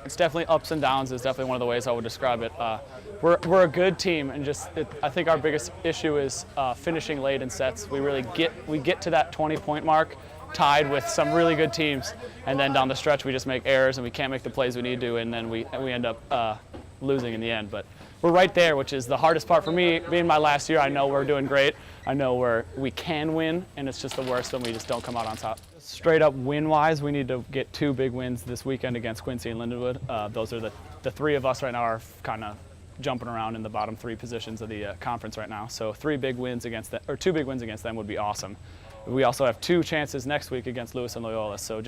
it's definitely ups and downs is definitely one of the ways I would describe it. We're a good team, and I think our biggest issue is finishing late in sets. We get to that 20-point mark, tied with some really good teams, and then down the stretch we just make errors and we can't make the plays we need to, and then we end up losing in the end. But we're right there, which is the hardest part for me. Being my last year, I know we're doing great. I know we can win, and it's just the worst when we just don't come out on top. Straight up win-wise, we need to get 2 big wins this weekend against Quincy and Lindenwood. Those are the 3 of us right now are kind of jumping around in the bottom 3 positions of the conference right now. So 2 big wins against them would be awesome. We also have 2 chances next week against Lewis and Loyola. So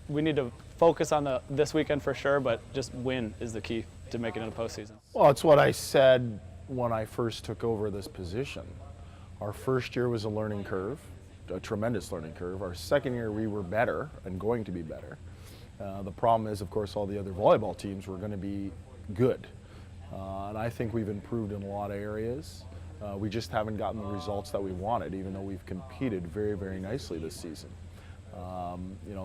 we need to focus on this weekend for sure, but just win is the key to making it a postseason. Well, it's what I said when I first took over this position. Our first year was a learning curve, a tremendous learning curve. Our second year we were better and going to be better. The problem is, of course, all the other volleyball teams were going to be good. And I think we've improved in a lot of areas. We just haven't gotten the results that we wanted, even though we've competed very, very nicely this season.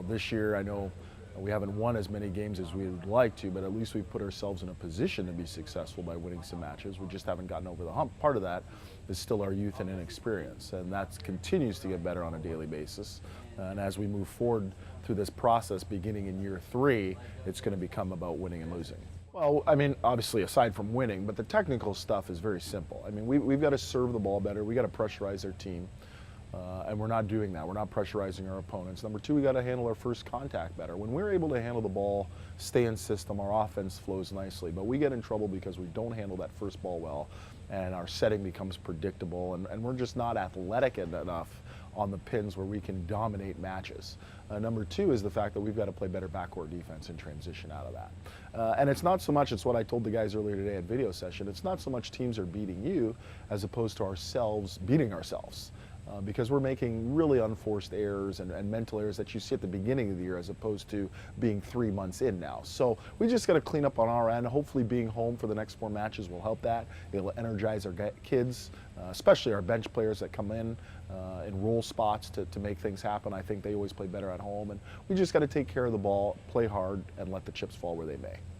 This year I know we haven't won as many games as we would like to, but at least we've put ourselves in a position to be successful by winning some matches. We just haven't gotten over the hump. Part of that is still our youth and inexperience, and that continues to get better on a daily basis. And as we move forward through this process, beginning in year 3, it's going to become about winning and losing. Well, I mean, obviously aside from winning, but the technical stuff is very simple. I mean, we've got to serve the ball better. We've got to pressurize our team. And we're not doing that. We're not pressurizing our opponents. Number 2, we got to handle our first contact better. When we're able to handle the ball, stay in system, our offense flows nicely. But we get in trouble because we don't handle that first ball well, and our setting becomes predictable, and we're just not athletic enough on the pins where we can dominate matches. Number 2 is the fact that we've got to play better backcourt defense and transition out of that. And it's not so much, it's what I told the guys earlier today at video session, it's not so much teams are beating you as opposed to ourselves beating ourselves. Because we're making really unforced errors and mental errors that you see at the beginning of the year as opposed to being 3 months in now. So we just got to clean up on our end. Hopefully being home for the next 4 matches will help that. It'll energize our kids, especially our bench players that come in role spots to make things happen. I think they always play better at home. And we just got to take care of the ball, play hard, and let the chips fall where they may.